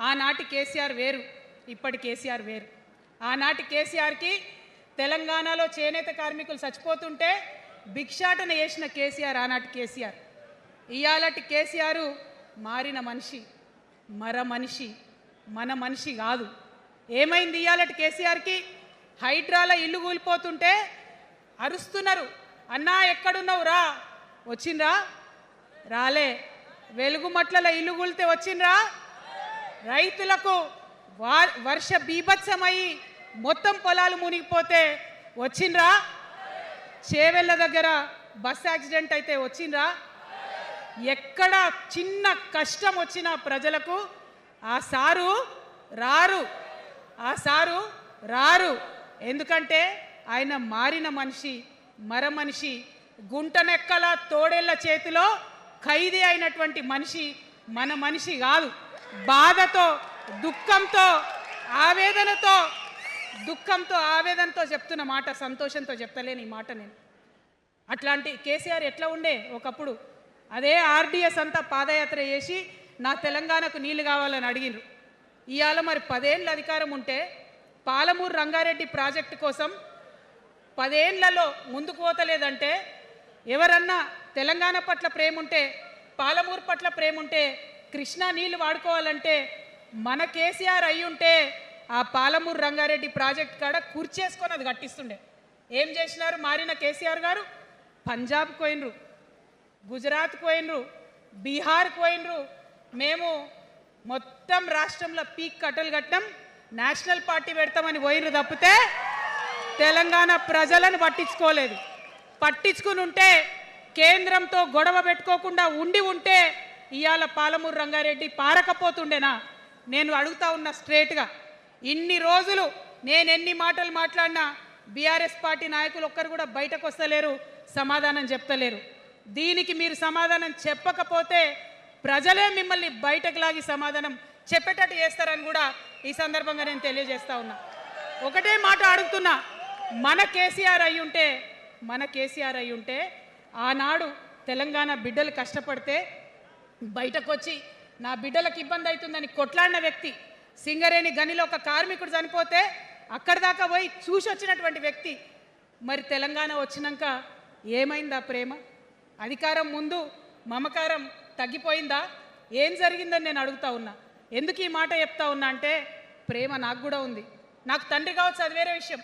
ఆనాటి కేసీఆర్ వేరు, ఇప్పటి కేసీఆర్ వేరు. ఆనాటి కేసీఆర్కి తెలంగాణలో చేనేత కార్మికులు చచ్చిపోతుంటే భిక్షాటన చేసిన కేసీఆర్ ఆనాటి కేసీఆర్. ఇయాలటి కేసీఆర్ మారిన మనిషి, మనిషి, మన మనిషి కాదు. ఏమైంది ఇయాలటి కేసీఆర్కి? హైడ్రాల ఇల్లు కూలిపోతుంటే అరుస్తున్నారు, అన్నా ఎక్కడున్నావు రా, వచ్చిండ్రా? రాలే. వెలుగుమట్ల ఇల్లు కూలితే వచ్చిండ్రా? రైతులకు వర్ష బీభత్సమయ్యి మొత్తం పొలాలు మునిగిపోతే వచ్చిండ్రా? చేవెళ్ళ దగ్గర బస్ యాక్సిడెంట్ అయితే వచ్చిండ్రా? ఎక్కడ చిన్న కష్టం వచ్చినా ప్రజలకు ఆ సారు రారు, ఆ సారు రారు. ఎందుకంటే ఆయన మారిన మనిషి, మనిషి, గుంటనెక్కల తోడేళ్ల చేతిలో ఖైదీ అయినటువంటి మనిషి, మన మనిషి కాదు. బాధతో, దుఃఖంతో, ఆవేదనతో చెప్తున్న మాట, సంతోషంతో చెప్తలేని ఈ మాట నేను. అట్లాంటి కేసీఆర్ ఎట్లా ఉండే ఒకప్పుడు? అదే ఆర్డీఎస్ అంతా పాదయాత్ర చేసి నా తెలంగాణకు నీళ్లు కావాలని అడిగినారు. ఇవాళ మరి 10 ఏళ్ళ అధికారం ఉంటే పాలమూరు రంగారెడ్డి ప్రాజెక్టు కోసం 10 ఏళ్లలో ముందుకు పోతలేదంటే, ఎవరన్నా తెలంగాణ పట్ల ప్రేమ ఉంటే, పాలమూరు పట్ల ప్రేమ ఉంటే, కృష్ణా నీళ్లు వాడుకోవాలంటే మన కేసీఆర్ అయి ఉంటే ఆ పాలమూరు రంగారెడ్డి ప్రాజెక్ట్ కాడ కూర్చేసుకొని అది కట్టిస్తుండే. ఏం చేసినారు మారిన కేసీఆర్ గారు? పంజాబ్ పోయినరు, గుజరాత్ పోయినరు, బీహార్ పోయినరు. మేము మొత్తం రాష్ట్రంలో పీక్ కట్టలు కట్టాం, నేషనల్ పార్టీ పెడతామని పోయినరు తప్పితే తెలంగాణ ప్రజలను పట్టించుకోలేదు. పట్టించుకుని ఉంటే, కేంద్రంతో గొడవ పెట్టుకోకుండా ఉంటే ఇవాళ పాలమూరు రంగారెడ్డి పారకపోతుండేనా? నేను అడుగుతా ఉన్నా స్ట్రేట్గా. ఇన్ని రోజులు నేను ఎన్ని మాటలు మాట్లాడినా బీఆర్ఎస్ పార్టీ నాయకులు ఒక్కరు కూడా బయటకు వస్తలేరు, సమాధానం చెప్తలేరు. దీనికి మీరు సమాధానం చెప్పకపోతే ప్రజలే మిమ్మల్ని బయటకు లాగి సమాధానం చెప్పేటట్టు చేస్తారని కూడా ఈ సందర్భంగా నేను తెలియజేస్తా ఉన్నా. ఒకటే మాట అడుగుతున్నా, మన కేసీఆర్ అయి ఉంటే ఆనాడు తెలంగాణ బిడ్డలు కష్టపడితే బయటకు వచ్చి నా బిడ్డలకు ఇబ్బంది అవుతుందని కొట్లాడిన వ్యక్తి, సింగరేణి గనిలో ఒక కార్మికుడు చనిపోతే అక్కడి దాకా పోయి చూసి వచ్చినటువంటి వ్యక్తి. మరి తెలంగాణ వచ్చినాక ఏమైందా ప్రేమ? అధికారం ముందు మమకారం తగ్గిపోయిందా? ఏం జరిగిందని నేను అడుగుతా ఉన్నా. ఎందుకు ఈ మాట చెప్తా ఉన్నా అంటే, ప్రేమ నాకు కూడా ఉంది. నాకు తండ్రి కావచ్చు, అది వేరే విషయం.